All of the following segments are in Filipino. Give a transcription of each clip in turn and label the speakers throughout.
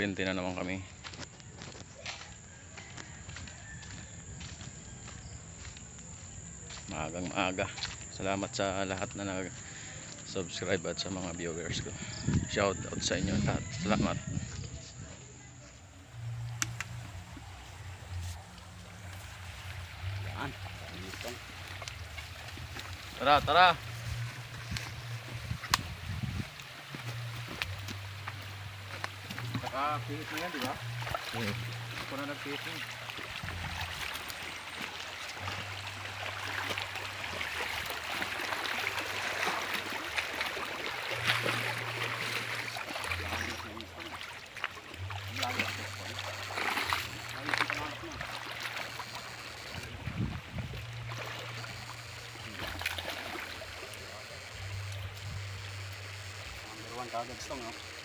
Speaker 1: kuryente na naman kami. Maagang maaga. Salamat sa lahat na nag-subscribe at sa mga viewers ko. Shout out sa inyo lahat. Salamat.
Speaker 2: Yan.
Speaker 1: Tara, tara.
Speaker 2: Naka-pihit na yan, di ba? Ako na nag-pihit na.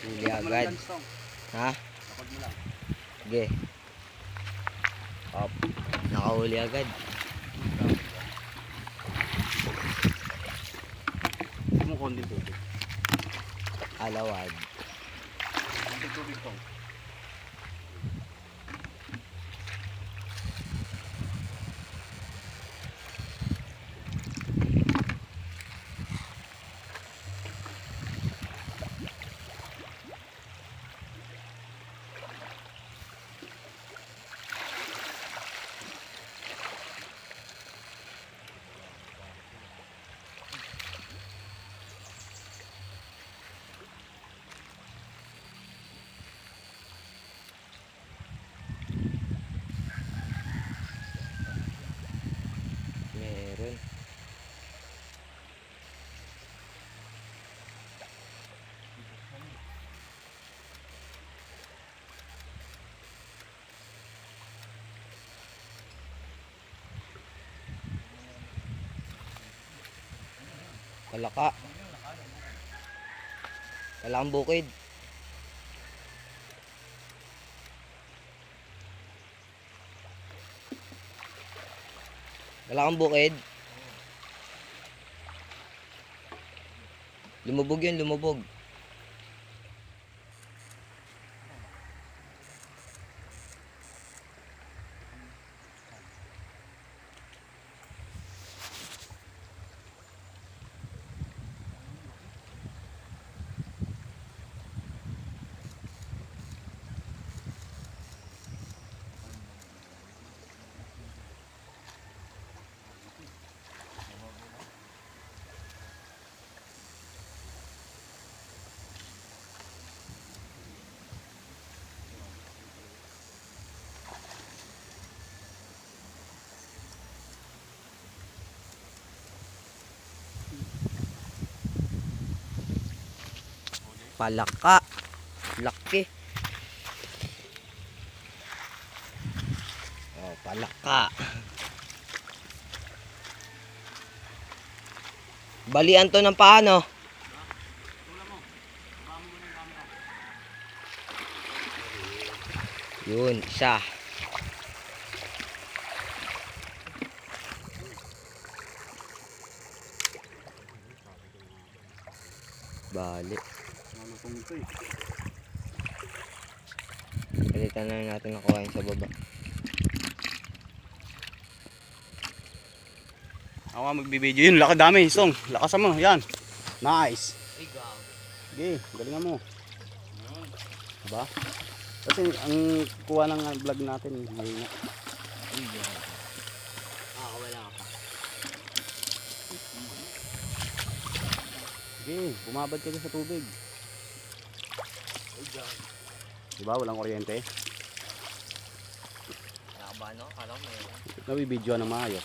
Speaker 3: Huli agad. Ha? Sige. Up. Nakahuli agad.
Speaker 2: Mo konti tubig.
Speaker 3: Alawad.
Speaker 2: Konti tubig to.
Speaker 3: Meron. Palaka. Palakang bukid. Palakang bukid. Lumubog yun, lumubog. Palaka. Laki. Oh, palaka. Balian to ng paano? Yun, isa. Bali. Palitan na natin nakuha yun sa baba.
Speaker 2: Ako nga magbibideo yun. Laka dami. Song. Lakasan mo. Yan. Nice. Sige. Galingan mo. Diba? Kasi ang kuha ng vlog natin. Mahina.
Speaker 3: Wala ka pa.
Speaker 2: Sige. Bumabad ka dyan sa tubig. Diba? Walang kuryente.
Speaker 3: Wala ka ba no? Kala ko mayroon.
Speaker 2: Nabibidyo na maayos.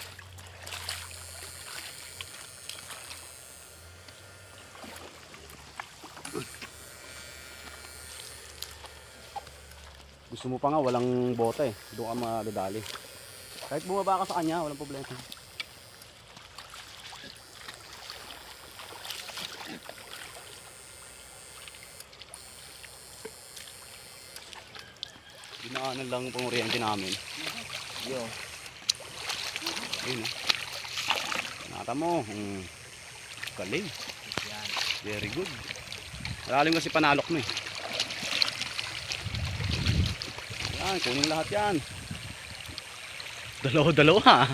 Speaker 2: Gusto mo pa nga walang bota eh. Doon ka madadali. Kahit bumaba ka sa kanya, walang problema. Dinaanan lang ang panguryente namin.
Speaker 3: Yo.
Speaker 2: Ayun eh. Nata mo. Galing.
Speaker 3: Yan.
Speaker 2: Very good. Malalim kasi panalok mo eh. Yan, kunin lahat yan. Dalawa-dalawa.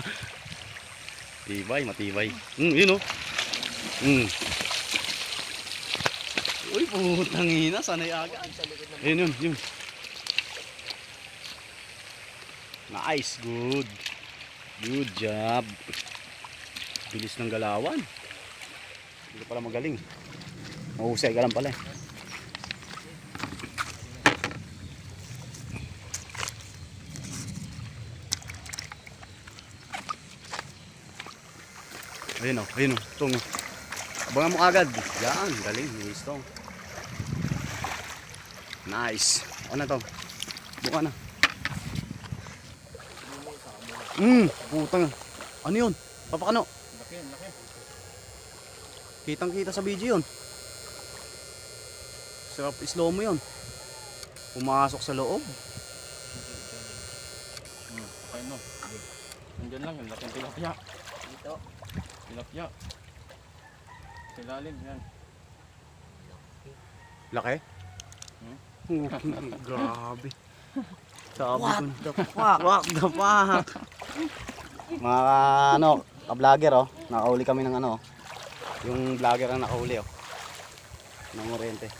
Speaker 2: Tibay, matibay. Yun o. Uy, putang ina, sanay agad. Ayun, yun. Nice, good. Good job. Bilis ng galawan. Hindi pala magaling. Mahusay ka lang pala eh. Ayun o, tong. Abangan mo agad. Yan, galing, nice tong. Nice. Ano to? Buka na. Putang. Ano yun? Papakano?
Speaker 1: Laki.
Speaker 2: Kitang kita sa video yun. Sarap slow mo yun. Pumasok sa loob.
Speaker 1: Okay no. Nandiyan lang, yung laking tilapia.
Speaker 3: Dito.
Speaker 1: Tilapia. Sa ilalim, yan.
Speaker 2: Laki? Grabe. Sabi ko na.
Speaker 3: The fuck?
Speaker 2: What the fuck? Mga ano, ka-vlogger oh. Nakahuli kami ng ano. Yung vlogger ang nakahuli oh. Ng oriente.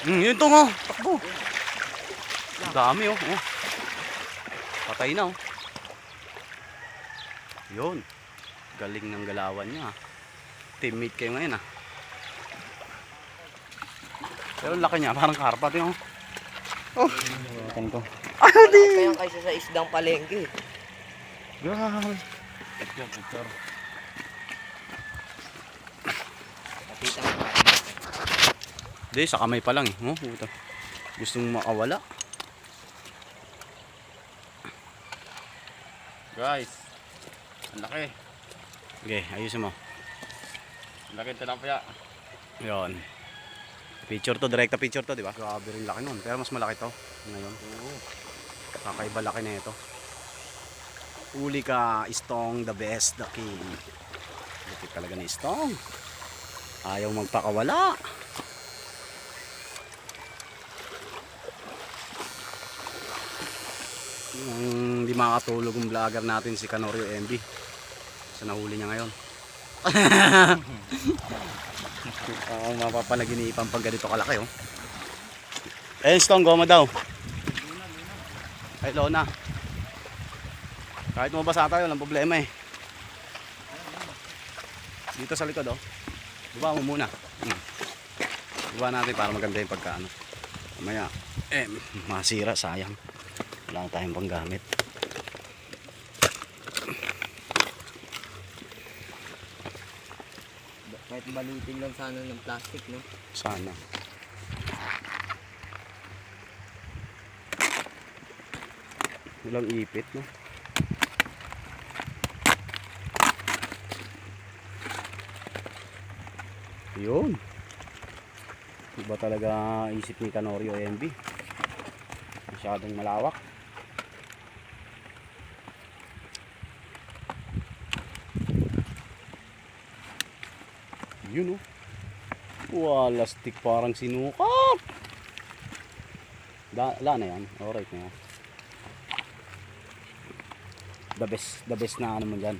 Speaker 2: Yun to oh. Takbo. Ang dami oh. Patay na oh. Yun. Galing ng galawan niya. Teammate kayo ngayon ah. Pero laki niya, parang karpa ito yung. Oh, ikan ko.
Speaker 3: Kaya kaysa sa isdang palengke.
Speaker 2: Grabe.
Speaker 1: Picture.
Speaker 3: Nakita mo.
Speaker 2: Hindi, sa kamay pa lang eh. Oh, puta. Gustong makawala.
Speaker 1: Guys, ang laki.
Speaker 2: Okay, ayusin mo.
Speaker 1: Ang laki tilapia.
Speaker 2: Yun. Picture to, direkta picture to, di ba? Grabe rin laki nun. Pero mas malaki to ngayon. Kakaiba laki na ito. Uli ka, Istong, the best, the king. Lupit talaga ni Istong. Ayaw magpakawala. Hindi makatulog yung vlogger natin si Canorio MB. Sa nahuli niya ngayon. Ang mapapanaginipan pag ganito kalaki oh. Ayun Stong, goma daw. Ay Lona. Kahit mabasa tayo, walang problema eh. Dito sa likod oh. Diba mo muna. Diba natin para maganda yung pagkaano. Mamaya masira, sayang. Wala na tayong panggamit.
Speaker 3: Kahit balutin lang sana ng plastic, no?
Speaker 2: Sana. Walang ipit, no? Yun. Iba talaga isip ni Canorio MB. Masyadong malawak. Yun oh. Wala stick parang sinukat. Wala na yan. Alright na yan. The best na ano mo dyan.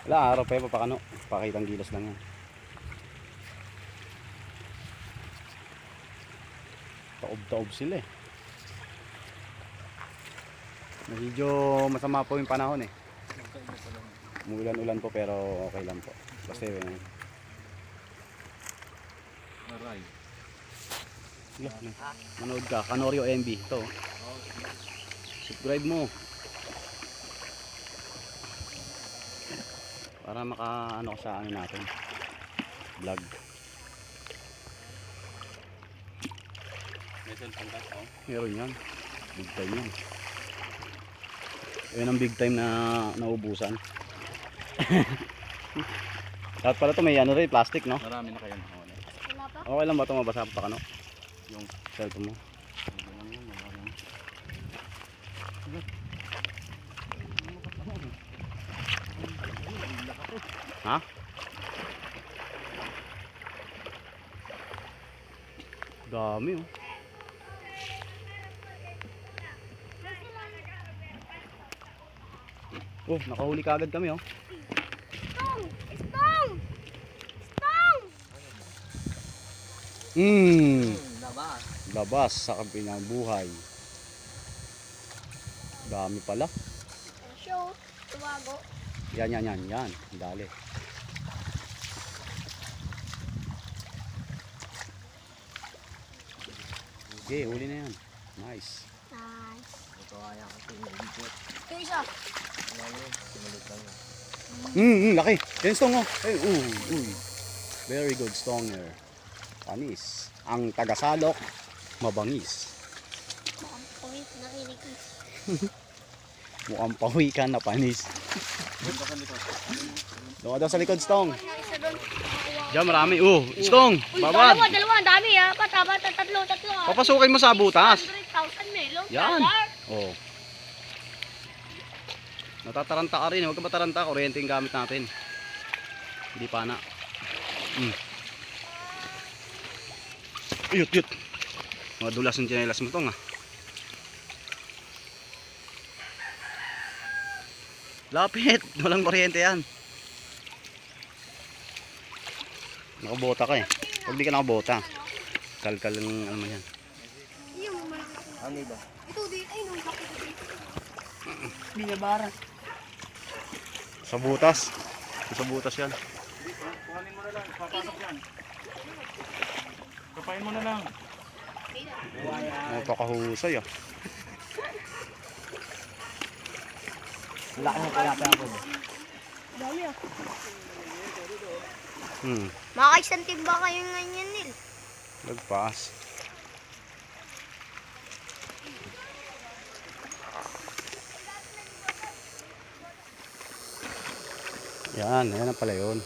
Speaker 2: Wala araw pa yung papakano. Pakitang gilas lang yan. Taob-taob sila eh. Medyo masama po yung panahon eh. Umulan-ulan po pero okay lang po. Kasi
Speaker 1: Aray.
Speaker 2: manood ka, Canorio MB ito. Subscribe mo para maka-ano sa ano natin vlog.
Speaker 1: May cellphone ka oh.
Speaker 2: Meron yan, big time yan. Yun ang big time na naubusan. At pala to may ano rin, plastic no?
Speaker 1: Marami na kayo.
Speaker 2: Okay lang ba ito mabasa pa kano?
Speaker 1: Yung
Speaker 2: Cellphone mo. Ha? Dami oh. Oh, nakahuli kagad kami oh.
Speaker 4: Stong! Stong! Stong!
Speaker 3: Labas.
Speaker 2: Labas sa kabinang buhay. Dami pala.
Speaker 4: Show. Tuwago.
Speaker 2: Yan. Dali. Okay, huli na yan. Nice.
Speaker 4: Nice.
Speaker 3: Ito kaya kasi nagigit.
Speaker 4: Ito isa.
Speaker 3: Ano yun? Sinulit lang yun.
Speaker 2: Laki. Yan stong oh. Ay, uy. Very good stonger. Panis. Ang tagasalok, mabangis.
Speaker 4: Mukhang pawit na kinikis.
Speaker 2: Mukhang pawi ka na panis. Doon ka daw sa likod, stong.
Speaker 4: Isa doon.
Speaker 2: Diyan marami. Stong.
Speaker 4: Uy,
Speaker 2: Babad.
Speaker 4: dalawa. Ang dami ah. Tatlo.
Speaker 2: Papasukin mo sa butas.
Speaker 4: 100,000 melon.
Speaker 2: Yan. Oh. Natataranta ka rin. Huwag ka mataranta. Kuryente yung gamit natin. Hindi pa na. Yut. Mga dulas ng tsinelas mo tong ah. Lapit. Walang kuryente yan. Nakabota ka eh. Pag di ka nakabota. Kalkal ng ano man yan.
Speaker 3: Ano ito?
Speaker 4: Ito din. Ay, nung laki.
Speaker 3: Binabara.
Speaker 2: Sa butas. Sa butas yan.
Speaker 5: Kuhanin mo na lang, papasok yan. Kapain mo na lang.
Speaker 2: Napakahusay ah.
Speaker 3: Laki na tilapia ako.
Speaker 4: Dami ah.
Speaker 2: Hmm.
Speaker 4: Timba kayo ngayon, Nil.
Speaker 2: Lagpas. Yan na pala yun.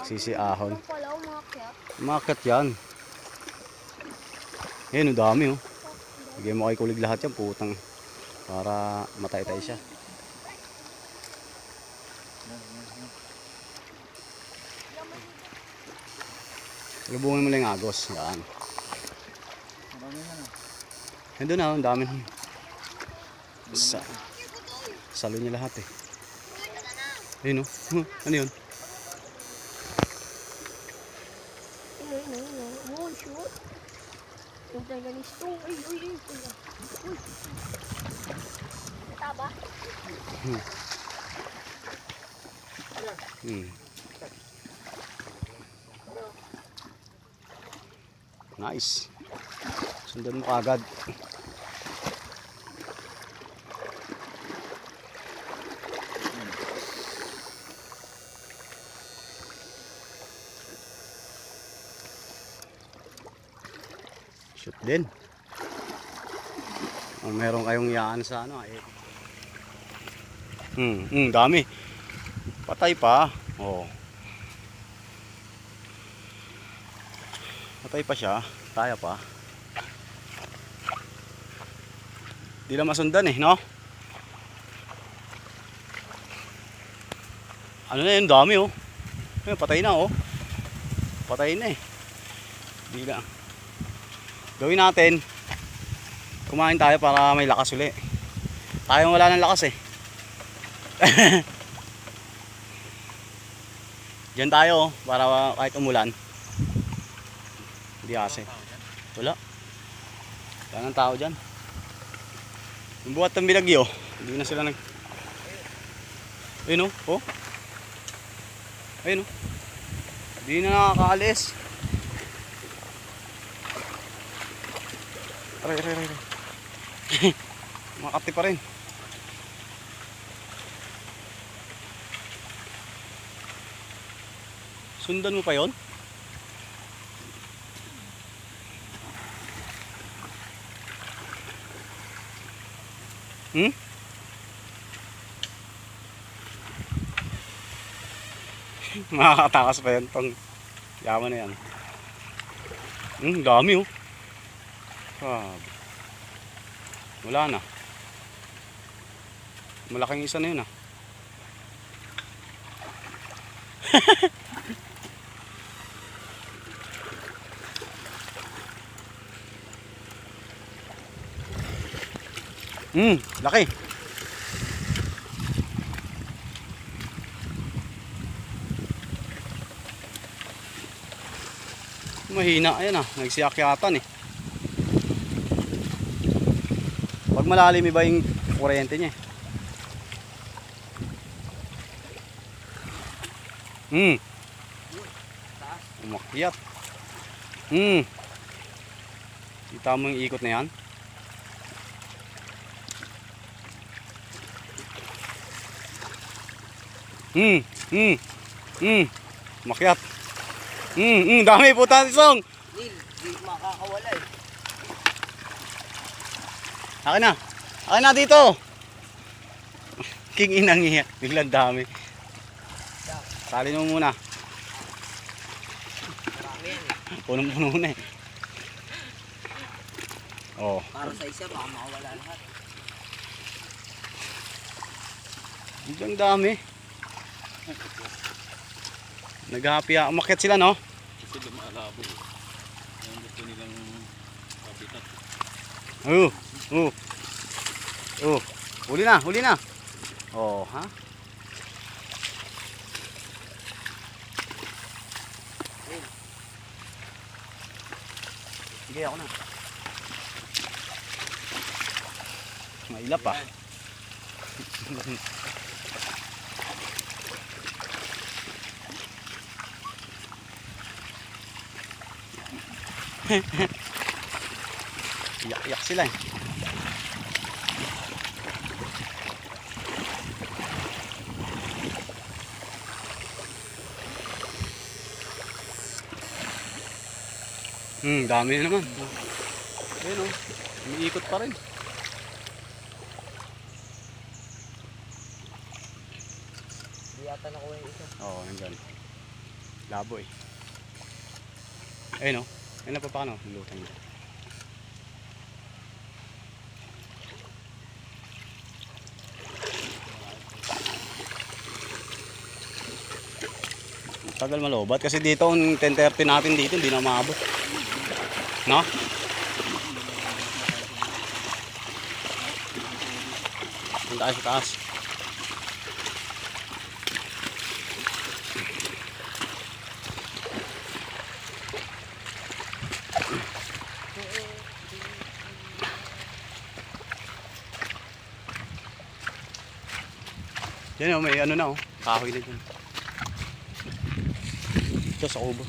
Speaker 2: Sisi ahon.
Speaker 4: Ito pala umakyat.
Speaker 2: Umakyat yan. Yan, ang dami oh. Lagay mo kay kulig lahat yan, putang. Para matay-tay siya. Lubungin mo lang yung agos. Yan. Yan doon ah, ang dami. Salo niya lahat eh. Ayun oh. Ano yun?
Speaker 4: Oh, shoot. Yung talaga ni Stong. Ay. Uy. Taba?
Speaker 2: Nice. Sundan mo agad. Shoot din. Kung meron kayong yaan sa ano eh. Dami. Patay pa. Oh. Patay pa siya. Kaya pa. Di lang masundan eh, no? Ano na yun? Dami oh. Patay na oh. Patay na eh. Di lang. Gawin natin. Kumain tayo para may lakas uli. Tayong wala ng lakas eh. Diyan tayo oh, para kahit umulan. Hindi ase. Wala. Wala ng tao dyan. Yung buhat ng binagyo, hindi na sila nag... Ayun oh. Ayun oh. Hindi na nakakaalis. Aray. Makati pa rin. Sundan mo pa yon? Makakatakas pa yan tong yaman na yan. Dami oh. Wala na. Malaking isa na yun ah. Laki. Mahina, ayan ah, nagsiyakiyatan eh. Pag malalim iba yung kuryente niya eh. Umakyat. Kita mo yung ikot na yan. Umakyat. Dami puta Song.
Speaker 3: Hindi makakawala eh.
Speaker 2: Akin na. Akin na dito. King inang iya. Biglang dami. Tali mo muna.
Speaker 3: Marami yan eh.
Speaker 2: Punong-puno na eh. Oh.
Speaker 3: Para sa isa, baka makawala lahat.
Speaker 2: Biglang dami. Naghahapya. Umakyat sila no?
Speaker 1: Kasi lumalabo. Yung gusto nilang habitat.
Speaker 2: Huli na, huli na. Oh, ha? Sige, ako na. Mailap ah. Iyak-iyak sila eh. Dami na naman. Ayun oh, umiikot pa rin.
Speaker 3: Hindi yata nakuha yung isa.
Speaker 2: Oo, nandyan. Labo eh. Ayun oh, ayun na pa paano, lutang niya. Tagal malobat kasi dito ang 10:30 natin dito hindi na maabot. No? Punta tayo sa taas. Yan oh, may ano na oh, kahoy na dyan. Ito sa kubo.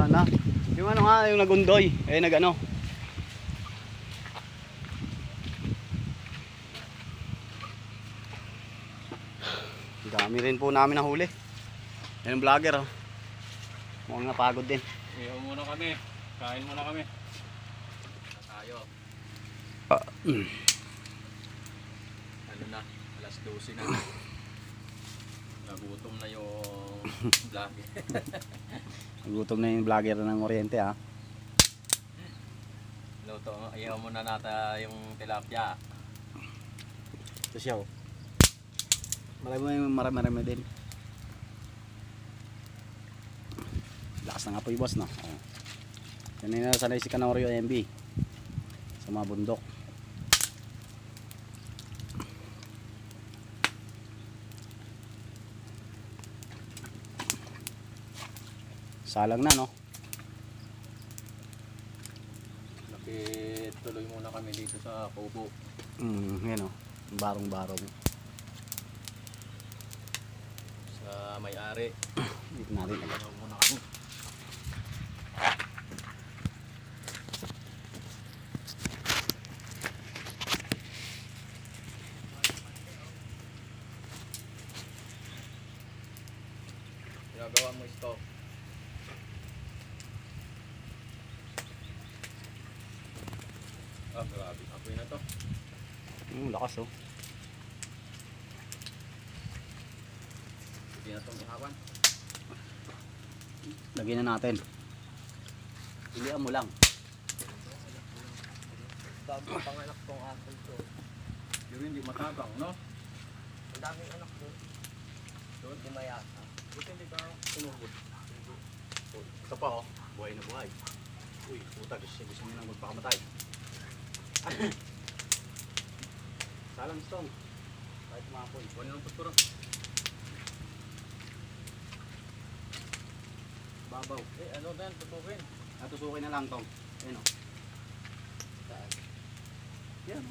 Speaker 2: Na. Yung ano nga, yung nagundoy. Eh nagano. Dami rin po namin nahuli. Yan yung vlogger oh. Mukhang napagod din.
Speaker 1: Iyaw muna kami. Kain muna kami. Tayo. Ano na? Alas 12 na. Nagutom na yung vlogger.
Speaker 2: Nagutom na yung vlogger ng Oriente ha.
Speaker 1: Luto, iyaw muna nata yung tilapia.
Speaker 2: Ito siya oh. Marami din. Lakas na nga po yung boss no. Oh. Yan na sanay si Canorio MB sa mga bundok. Salang na no.
Speaker 1: Lapit tuloy muna kami dito sa kubo.
Speaker 2: Yan o. Barong-barong.
Speaker 1: Sa may-ari.
Speaker 2: Dito natin agad.
Speaker 1: Iyaw muna kami. Ginagawa mo stop. Ah, grabe. Apoy na to.
Speaker 2: Lakas oh.
Speaker 1: Hindi na itong ihawan.
Speaker 2: Lagyan na natin. Pilihan mo lang.
Speaker 3: Bago panganak tong apple to.
Speaker 1: Pero hindi matabang, no?
Speaker 3: Ang daming anak doon.
Speaker 1: Doon?
Speaker 3: Hindi mayasa.
Speaker 1: Buti hindi ka tumubod.
Speaker 2: Ito pa oh. Buhay na buhay. Uy, puta. Gusto niya nang magpakamatay. Salang stone. Kahit mapoy.
Speaker 1: Kunin ang tuturo.
Speaker 2: Babaw.
Speaker 1: ano na, tutukin.
Speaker 2: Natusukin na lang tong. Ayun o. Yan.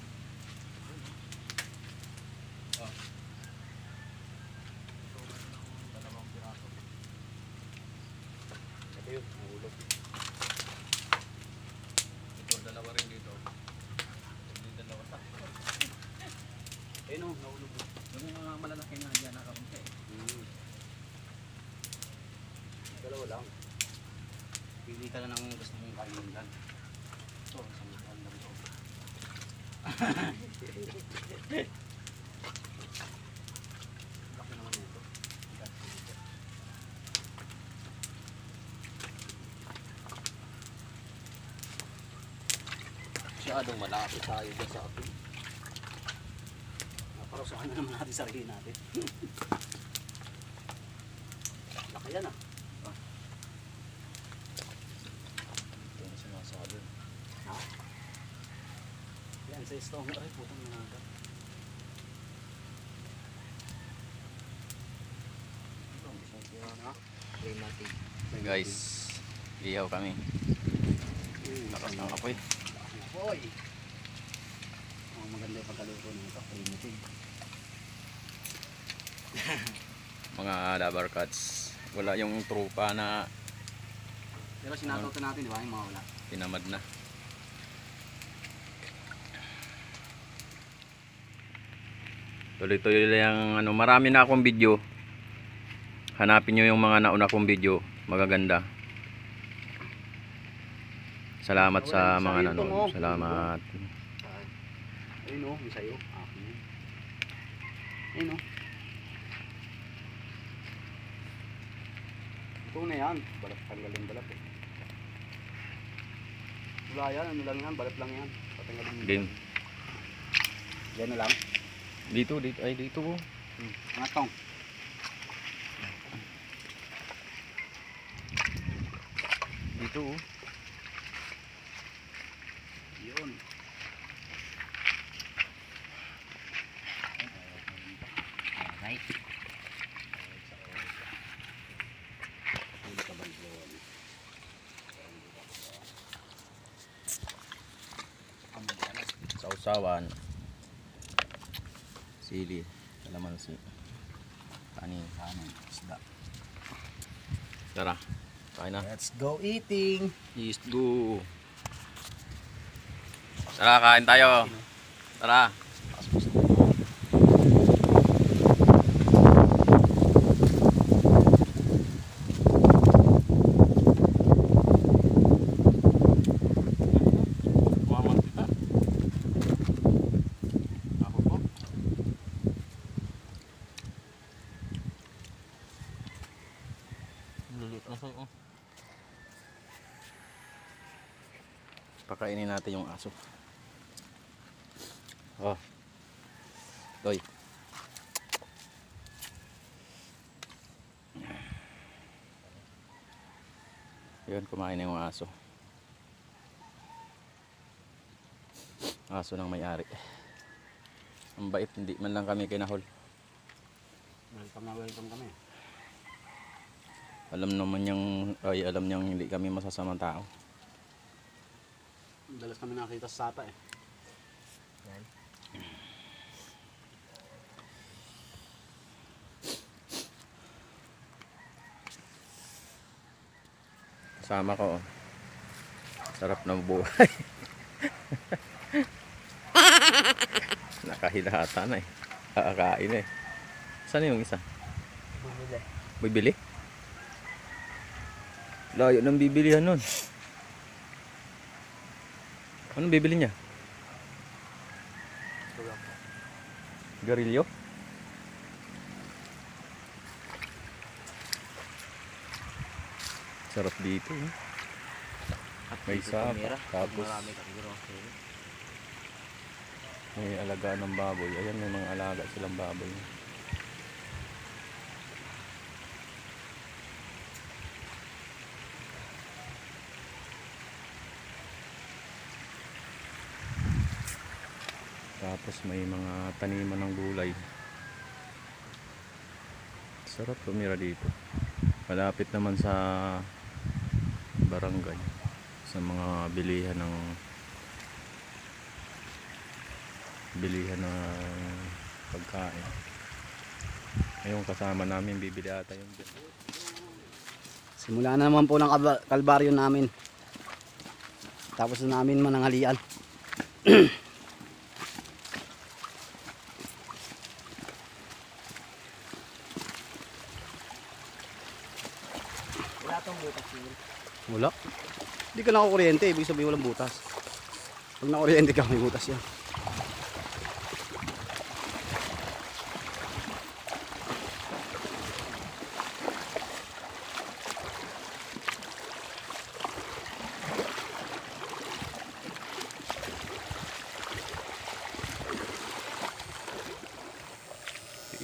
Speaker 2: Ito yun, nahulog.
Speaker 1: Ito, dalawa rin dito. Dalawa sa.
Speaker 2: Ayun o, nahulog.
Speaker 1: Yung mga malalaki nga dyan, nakapunta eh.
Speaker 2: Dalawa lang. Pili ka na ng gusto mong kainin lang. Ito, isang buwan lang ito. Laki naman ito.
Speaker 3: Masyadong malapit tayo dyan sa atin.
Speaker 2: Naparusahan na naman natin sarili natin. Laki yan ah.
Speaker 1: Ito na sinasabi.
Speaker 2: Yan, sa istong. Ay, putang mga
Speaker 3: Climatic.
Speaker 1: Guys, ihaw kami. Lakas ng apoy.
Speaker 2: Boy! Oh, maganda yung pagkaluto nito. Primitive.
Speaker 1: Mga dabar cuts. Wala yung trupa na
Speaker 2: Pero sinatoto natin, di ba? Yung mga wala.
Speaker 1: tinamad na. Tuloy-tuloy lang ano, marami na akong video. Hanapin nyo yung mga nauna kong video, magaganda. Salamat sa mga nanonood. Salamat.
Speaker 2: Ayun o, yung sayo. Akin yun. Ayun o. Ito na yan. Balat, tanggalin balat eh. Wala yan, ano lang yan, balat lang yan. Patanggalin yung
Speaker 1: Game.
Speaker 2: balat. Yan na lang.
Speaker 1: Dito, ay dito po.
Speaker 2: Mga tong.
Speaker 1: Dito oh.
Speaker 2: Yun.
Speaker 3: Alright.
Speaker 1: Sausawan. Sili, kalamansi. Kanin, isda. Tara, kain na.
Speaker 2: Let's go eating.
Speaker 1: Let's go. Tara, kain tayo. Tara. Ako po. Lilit na sa'yo. Pakainin natin yung aso. Oh. Toy. Yun, kumain na yung aso. Aso ng may-ari. Ang bait, hindi man lang kami kinahol.
Speaker 2: Welcome na welcome kami.
Speaker 1: Alam naman alam niyang hindi kami masasamang tao.
Speaker 2: Dalas kami nakita sa sapa eh.
Speaker 3: Yan.
Speaker 1: Kasama ko. Oh. Sarap ng buhay. Nakahilata na eh. Kakain eh. Saan yung isa?
Speaker 3: Bumili.
Speaker 1: Bibili? Layo ng bibilihan nun. Anong bibili niya? Garilyo? Sarap dito eh. May sapa. Tapos
Speaker 3: Marami kami grocery.
Speaker 1: may alaga ng baboy. Ayan, may mga alaga silang baboy. Tapos may mga taniman ng gulay. Sarap tumira dito. Malapit naman sa barangay sa mga bilihan ng pagkain. Ngayon kasama namin bibili ata yung
Speaker 2: Simula na naman po ng kalbaryo namin. Tapos na namin mananghalian.
Speaker 3: Wala tong butas yun.
Speaker 2: Wala. Hindi ka nakakuryente, ibig sabihin walang butas. Pag nakakuryente ka, may butas yan.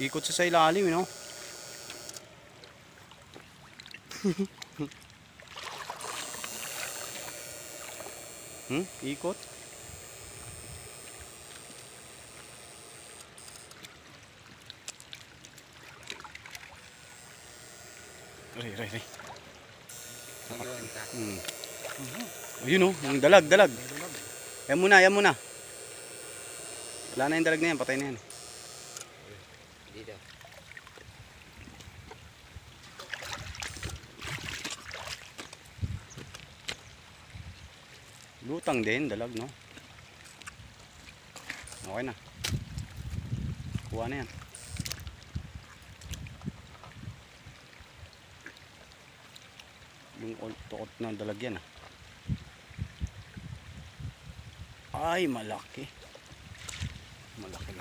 Speaker 2: Ikot sa ilalim, you know? Ikot. Ay. Ayun oh, yung dalag. Yan muna. Wala na yung dalag na yan, patay na yan.
Speaker 3: Dito.
Speaker 2: Lutang din, dalag no. Okay na. Kuha na yan. Yung tukot na dalag yan ah. Ay, malaki. Malaki.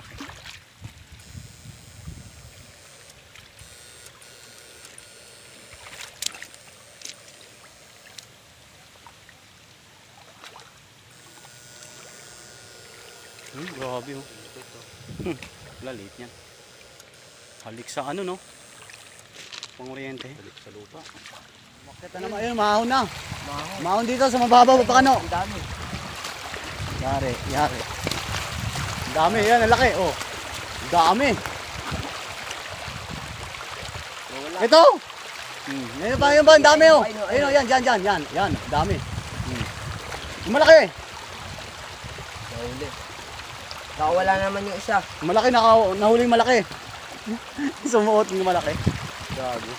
Speaker 2: Grabe oh. Lalit yan. Halik sa ano no? Panguryente. Halik sa lupa. Makita naman. Ayun, mahon na. Mahon dito sa mababaw pa kano.
Speaker 3: Ang dami.
Speaker 2: Yari. Ang dami yan, ang laki oh. Ang dami. Ito. Ayun ba, ang dami oh. Ayun oh, yan, yan, dami. Yung malaki.
Speaker 3: Nahuli. Nakawala naman yung isa.
Speaker 2: Malaki, nahuling malaki. Sumuot yung malaki. Gago.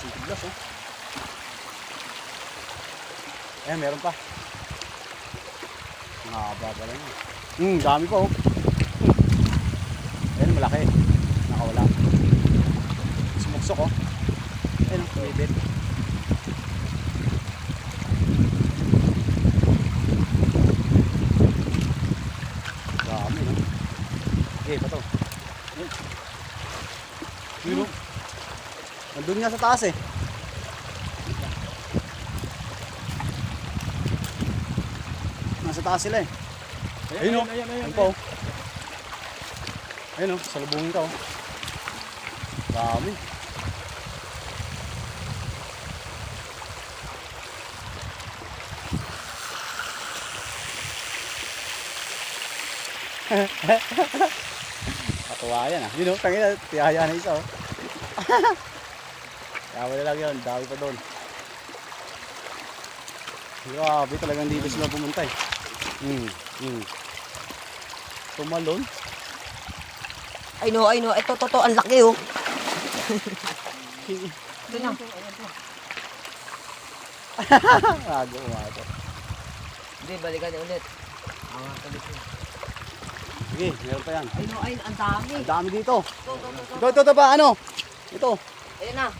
Speaker 2: Tiglas oh. Ayan, meron pa. Nakaba pala yun. Dami pa oh. Ayan, malaki. Nakawala. Sumuksok oh. Ayan oh, kumibit. Dami no. Okay, bato. Yun oh. Nandun nga sa taas eh. Nasa taas sila eh. Ayun o. Ayun po. Ayun o. Salubungin ka o. Dami. Katuwa yan ah. Yun o. Tangina. Tiyaya na isa o. Kaya wala lang yun, dami pa doon. Grabe talagang dito sila pumunta eh. Tumalon.
Speaker 3: Ay no, ito, ang laki oh. Ito na.
Speaker 2: Gago, umato.
Speaker 3: Hindi, balikan ulit. Angat ulit yun.
Speaker 2: Sige, meron pa yan.
Speaker 3: Ay no, ang dami.
Speaker 2: Ang dami dito. Ito ba, ano? Ito.
Speaker 3: Ayun na.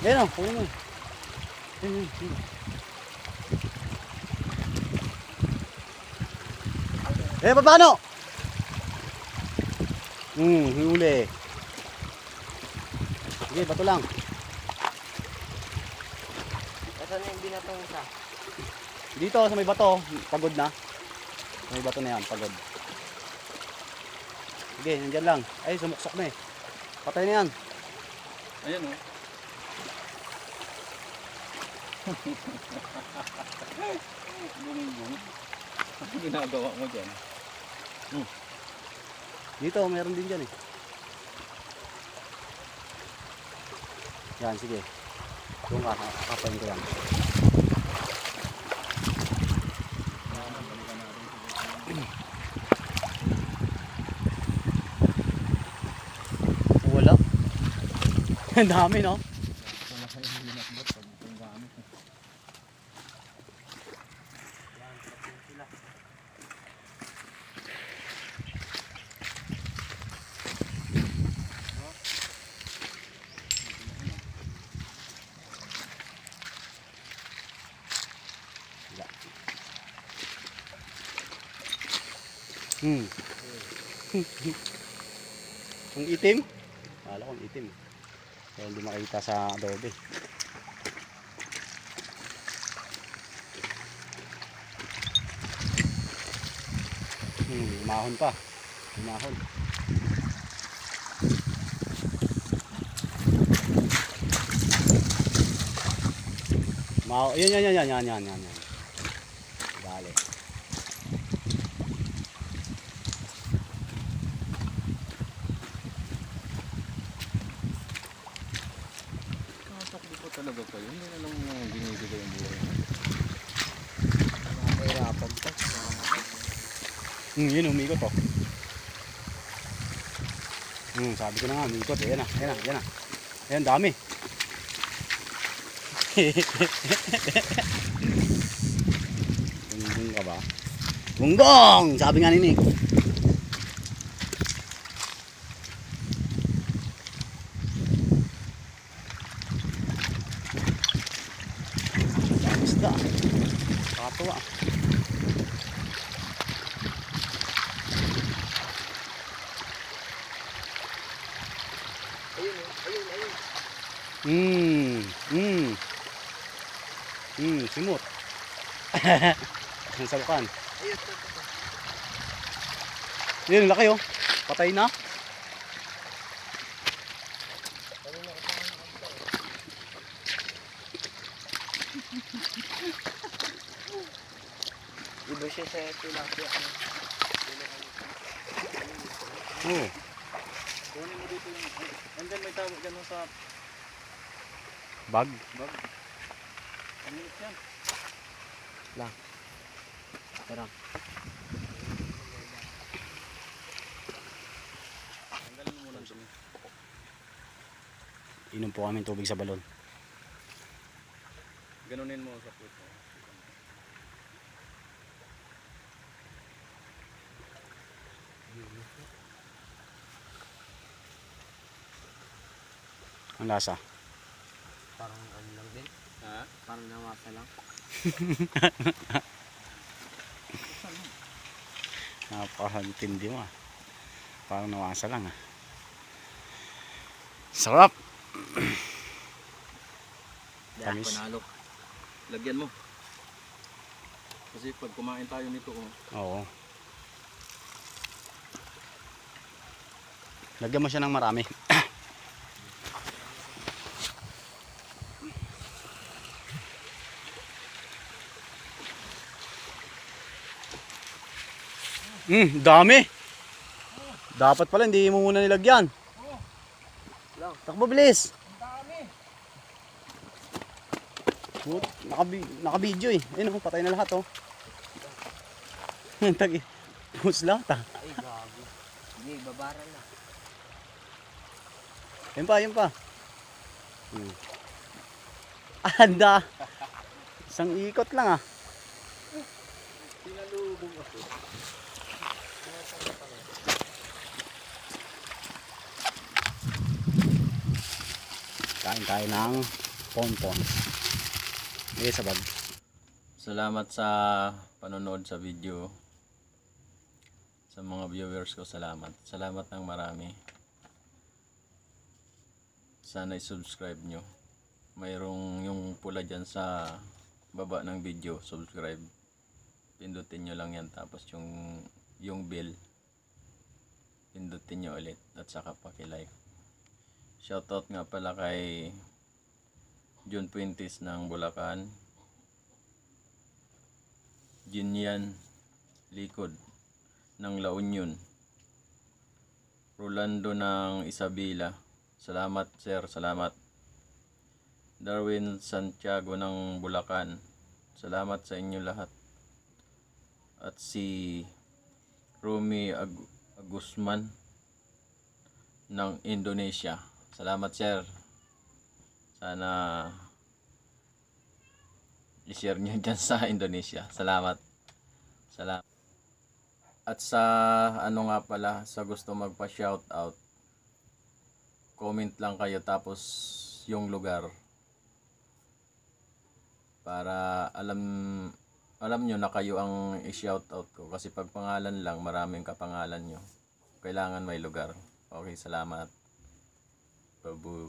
Speaker 2: Ayan o, kunin mo. Ayan. Eh, paano? Huli. Sige, bato lang.
Speaker 3: Saan na yung binatong isa?
Speaker 2: Dito sa may bato, pagod na. May bato na yan, pagod. Sige, nandyan lang. Ay, sumuksok na eh. Patay na yan.
Speaker 1: Ayan oh. Ano ginagawa mo dyan?
Speaker 2: Dito, meron din dyan eh. Yan, sige. Doon ka, kakapain ko yan. Wala. Ang dami, no? Ang itim? Kala ko ang itim. Kaya hindi makita sa adobe. Mahon pa. Mahon. Yan. Dali.
Speaker 1: Nakasakli po talaga kayo. Hindi na lang binibigay yung buhay.
Speaker 3: Mahirapan pa.
Speaker 2: Yun, umikot oh. Sabi ko na nga, umikot eh. Yan na. Ayan, dami. Bunggong ka ba? Bunggong! Sabi nga ni Nick. Isda. Nakatuwa. Simot. Ang salukan. Yun, laki oh. Patay na.
Speaker 3: Iba siya sa tilapia.
Speaker 2: Oo.
Speaker 5: Kunin mo dito yung... Andyan may tawag dyan sa...
Speaker 2: Bag.
Speaker 5: Ang liit yan.
Speaker 3: Tara.
Speaker 5: Tanggalin mo muna dumi.
Speaker 2: Inom po kami tubig sa balon.
Speaker 5: Ganunin mo sa puto.
Speaker 2: Ang lasa.
Speaker 3: Parang ano lang din.
Speaker 5: Ha?
Speaker 3: Parang nawasa lang.
Speaker 2: Napakagtindi mo ah. Parang nawasa lang ah. Sarap! Tamis.
Speaker 1: Panalo. Lagyan mo. Kasi pag kumain tayo nito,
Speaker 2: Oo. Lagyan mo siya ng marami. Dami. Dapat pala hindi mo muna nilagyan. Takbo bilis. Naka-video eh. Ayun oh, patay na lahat oh. Tagi. Puts lahat ah.
Speaker 3: Ay, gago. Hindi, babara na.
Speaker 2: Yun pa. Anda. Isang ikot lang ah.
Speaker 5: Sinalubong ako.
Speaker 2: Kain tayo ng ponpon. Hindi sa bag.
Speaker 1: salamat sa panonood sa video. Sa mga viewers ko, salamat. Salamat ng marami. Sana i-subscribe nyo. Mayroong yung pula dyan sa baba ng video, subscribe. Pindutin nyo lang yan, tapos yung bell, pindutin nyo ulit at saka paki-like. Shoutout nga pala kay June Puentes ng Bulacan, Jinyan Likod ng La Union. Rolando ng Isabela. Salamat sir, salamat. Darwin Santiago ng Bulacan. Salamat sa inyo lahat. At si Rumi Agusman ng Indonesia. Salamat sir. Sana i-share nyo dyan sa Indonesia. Salamat. Salamat. At sa ano nga pala, sa gusto magpa-shoutout, comment lang kayo tapos yung lugar. Para alam nyo na kayo ang i-shoutout ko. Kasi pag pangalan lang, maraming kapangalan nyo. Kailangan may lugar. Okay, salamat. Babu.